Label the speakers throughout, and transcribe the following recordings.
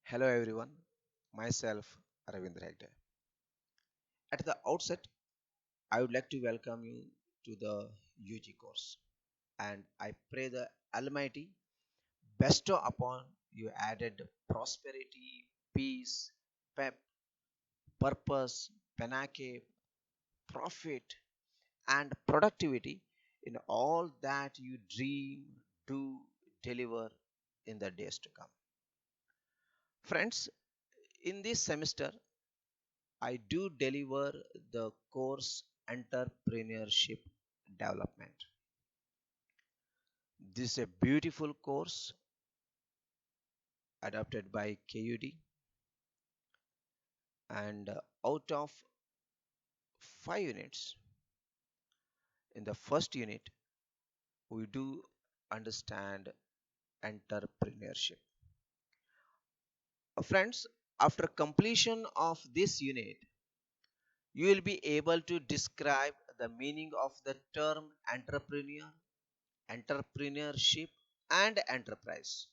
Speaker 1: Hello everyone, myself Raveendra Hegde. At the outset, I would like to welcome you to the UG course and I pray the Almighty bestow upon you added prosperity, peace, pep, purpose, panache, profit, and productivity in all that you dream, do, deliver in the days to come. Friends, in this semester, I do deliver the course Entrepreneurship Development. This is a beautiful course adopted by KUD, and out of 5 units, in the first unit, we do understand entrepreneurship. Friends, after completion of this unit, you will be able to describe the meaning of the term entrepreneur, entrepreneurship, and enterprise.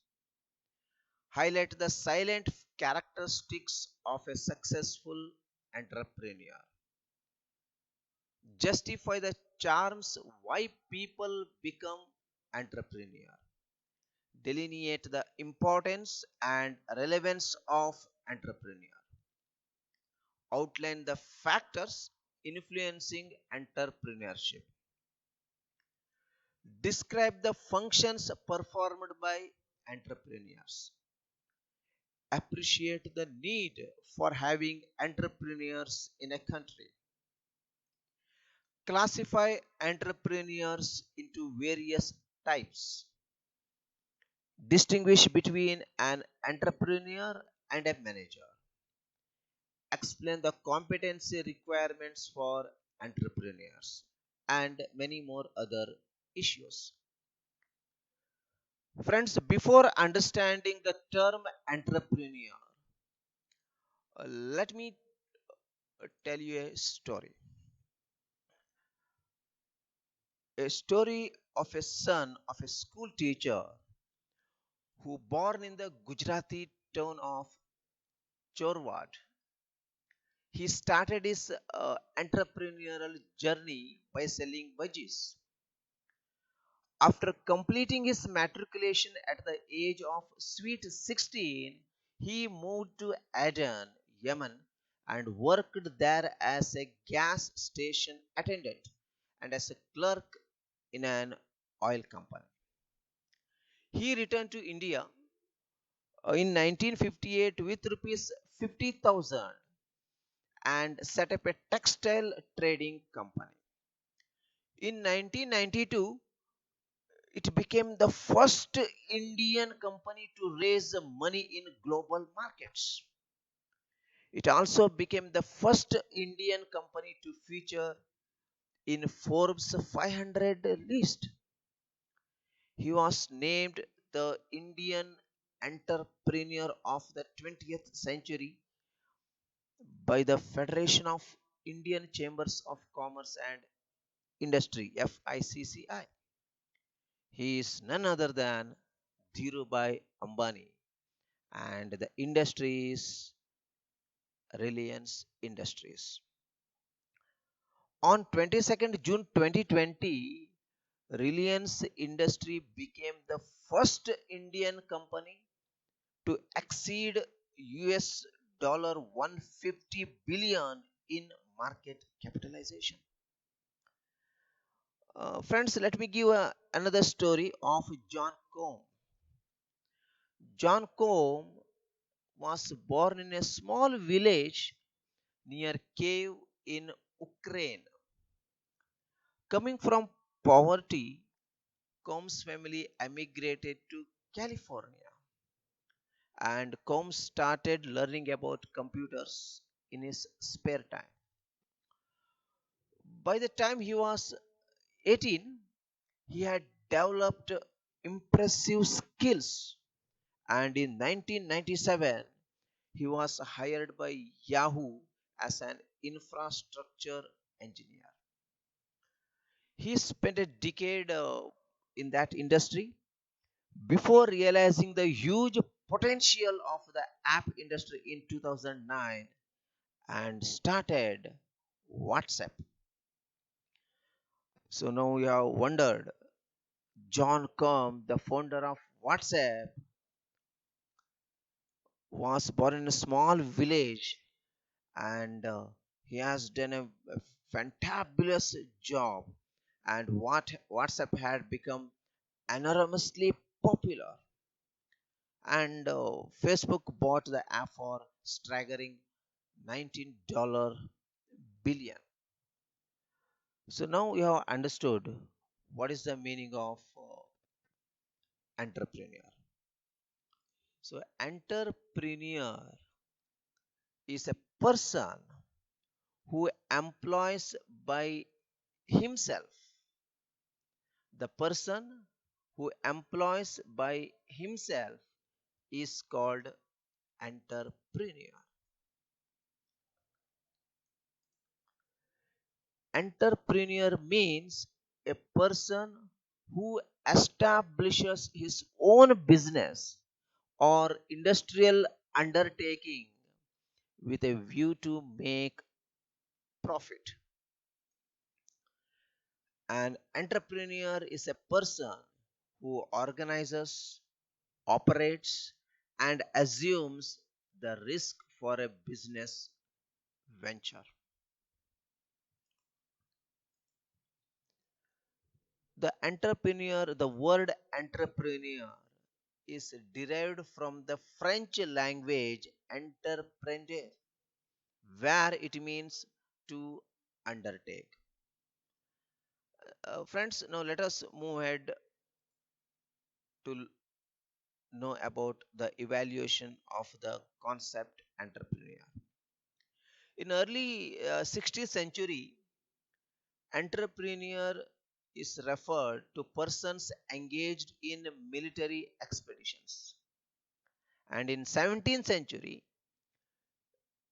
Speaker 1: Highlight the silent characteristics of a successful entrepreneur. Justify the charms why people become entrepreneur. Delineate the importance and relevance of entrepreneur. Outline the factors influencing entrepreneurship. Describe the functions performed by entrepreneurs. Appreciate the need for having entrepreneurs in a country. Classify entrepreneurs into various types. Distinguish between an entrepreneur and a manager. Explain the competency requirements for entrepreneurs and many more other issues. Friends, before understanding the term entrepreneur, let me tell you a story of a son of a school teacher who born in the Gujarati town of Chorwad. He started his entrepreneurial journey by selling budgies. After completing his matriculation at the age of sweet 16, he moved to Aden, Yemen, and worked there as a gas station attendant and as a clerk in an oil company. He returned to India in 1958 with rupees 50,000 and set up a textile trading company. In 1992, it became the first Indian company to raise money in global markets. It also became the first Indian company to feature in Forbes 500 list. He was named the Indian Entrepreneur of the 20th Century by the Federation of Indian Chambers of Commerce and Industry (FICCI). He is none other than Dhirubhai Ambani, and the industry is Reliance Industries. On 22nd June 2020, Reliance Industry became the first Indian company to exceed US dollar 150 billion in market capitalization. Friends, let me give another story of John Combe. John Combe was born in a small village near Kiev in Ukraine. Coming from poverty, Combs' family emigrated to California, and Combs started learning about computers in his spare time. By the time he was 18, he had developed impressive skills, and in 1997, he was hired by Yahoo as an infrastructure engineer. He spent a decade in that industry before realizing the huge potential of the app industry in 2009 and started WhatsApp. So now you have wondered, John Com, the founder of WhatsApp, was born in a small village, and he has done a fantabulous job, and what WhatsApp had become enormously popular, and Facebook bought the app for staggering $19 billion. So now you have understood what is the meaning of entrepreneur. So entrepreneur is a person who employs by himself. The person who employs by himself is called entrepreneur. Entrepreneur means a person who establishes his own business or industrial undertaking with a view to make profit. An entrepreneur is a person who organizes, operates, and assumes the risk for a business venture. The word entrepreneur is derived from the French language entreprendre, where it means to undertake. Friends, now let us move ahead to know about the evaluation of the concept entrepreneur. In early 16th century, entrepreneur is referred to persons engaged in military expeditions. And in 17th century,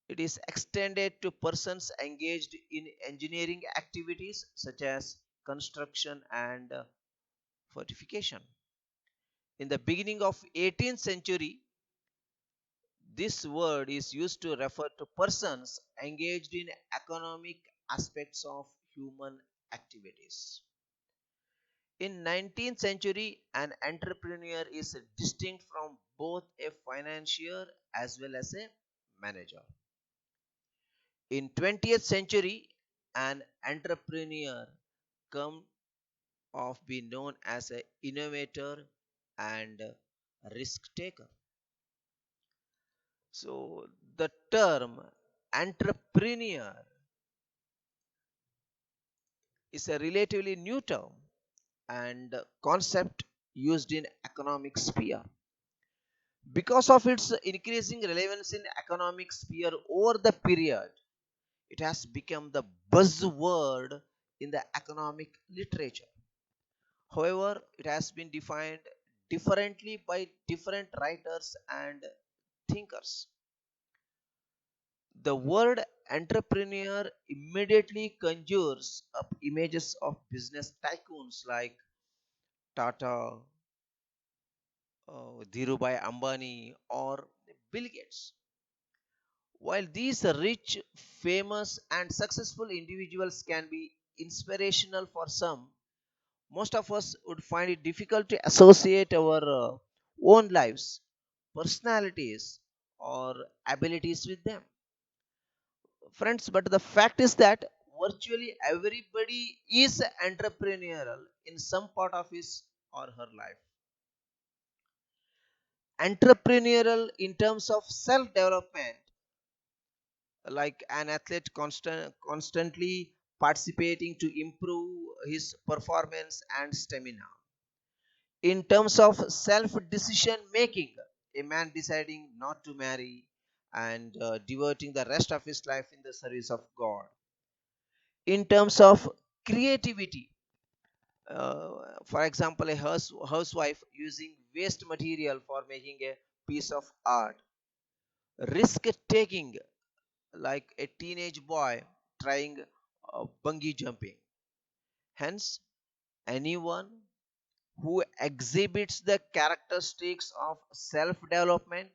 Speaker 1: it is extended to persons engaged in engineering activities such as construction and fortification. In the beginning of 18th century, this word is used to refer to persons engaged in economic aspects of human activities. In 19th century, an entrepreneur is distinct from both a financier as well as a manager. In 20th century, an entrepreneur come of being known as an innovator and risk taker. So the term entrepreneur is a relatively new term and concept used in economic sphere. Because of its increasing relevance in economic sphere over the period, it has become the buzzword in the economic literature. However, it has been defined differently by different writers and thinkers. The word entrepreneur immediately conjures up images of business tycoons like Tata, Dhirubhai Ambani, or Bill Gates. While these rich, famous, and successful individuals can be inspirational for some, most of us would find it difficult to associate our own lives, personalities, or abilities with them. Friends, but the fact is that virtually everybody is entrepreneurial in some part of his or her life. Entrepreneurial in terms of self development, like an athlete constantly participating to improve his performance and stamina. In terms of self decision making, a man deciding not to marry and devoting the rest of his life in the service of God. In terms of creativity, for example, a housewife using waste material for making a piece of art. Risk taking, like a teenage boy trying bungee jumping. Hence, anyone who exhibits the characteristics of self development,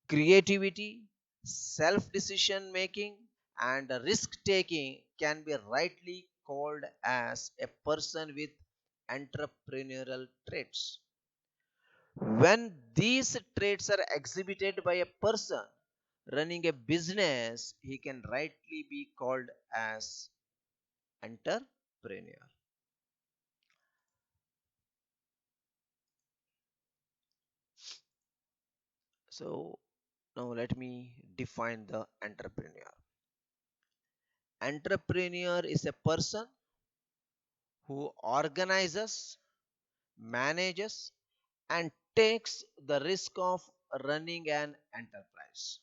Speaker 1: creativity, self decision making, and risk taking can be rightly called as a person with entrepreneurial traits. When these traits are exhibited by a person running a business, he can rightly be called as entrepreneur. So now let me define the entrepreneur. Entrepreneur is a person who organizes, manages, and takes the risk of running an enterprise.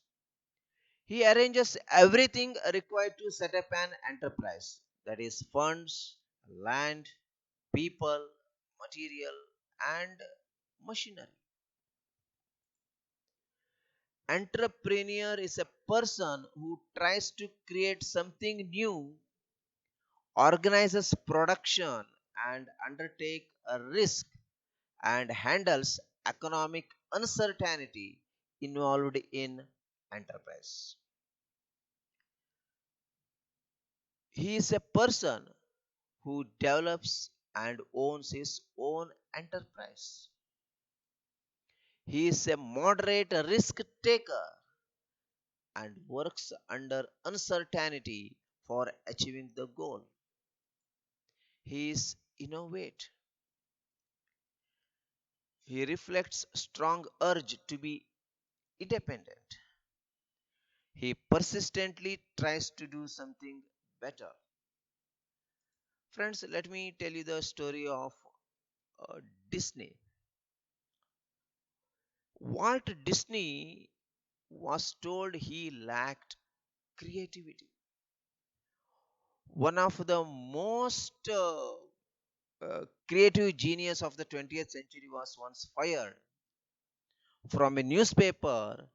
Speaker 1: He arranges everything required to set up an enterprise, that is, funds, land, people, material, and machinery. Entrepreneur is a person who tries to create something new, organizes production, and undertake a risk and handles economic uncertainty involved in enterprise. He is a person who develops and owns his own enterprise. He is a moderate risk taker and works under uncertainty for achieving the goal. He is innovate. He reflects strong urge to be independent. He persistently tries to do something better. Friends, let me tell you the story of uh, Disney. Walt Disney was told he lacked creativity. One of the most creative genius of the 20th century was once fired from a newspaper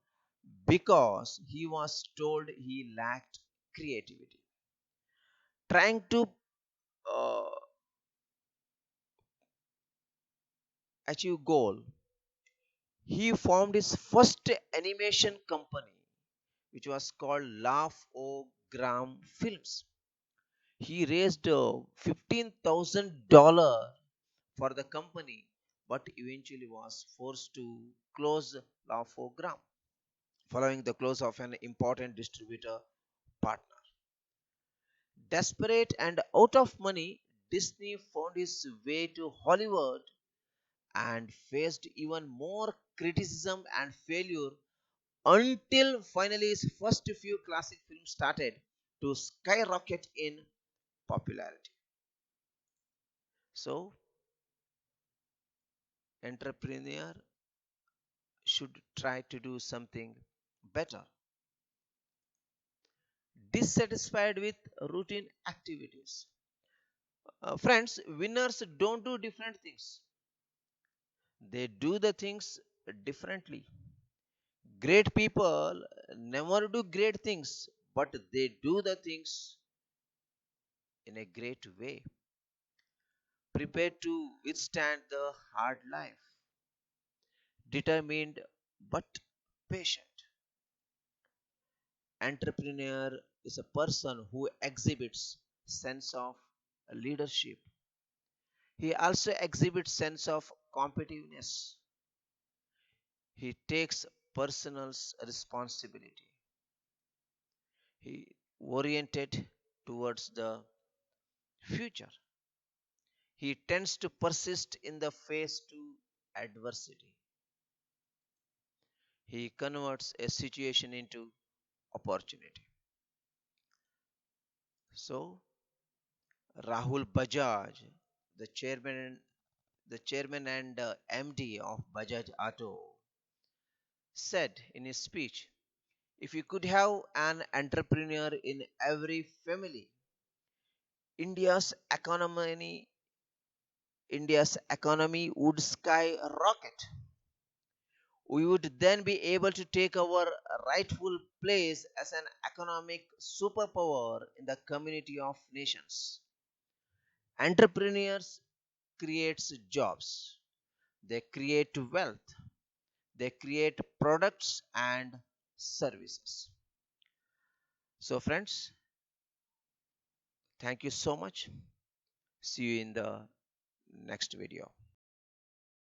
Speaker 1: because he was told he lacked creativity. Trying to uh, achieve goal, he formed his first animation company, which was called Laugh O Gram Films. He raised $15,000 for the company, but eventually was forced to close Laugh O Gram following the close of an important distributor partner. Desperate and out of money, Disney found his way to Hollywood and faced even more criticism and failure until finally his first few classic films started to skyrocket in popularity. So, entrepreneur should try to do something better. Dissatisfied with routine activities. Friends, winners don't do different things, they do the things differently. Great people never do great things, but they do the things in a great way, prepared to withstand the hard life, determined but patient. Entrepreneur is a person who exhibits sense of leadership. He also exhibits sense of competitiveness. He takes personal responsibility. He oriented towards the future. He tends to persist in the face to adversity. He converts a situation into opportunity. So Rahul Bajaj, the chairman and MD of Bajaj Auto, said in his speech, if you could have an entrepreneur in every family, India's economy India's economy would skyrocket. We would then be able to take our rightful place as an economic superpower in the community of nations. Entrepreneurs creates jobs, they create wealth, they create products and services. So, friends, thank you so much. See you in the next video.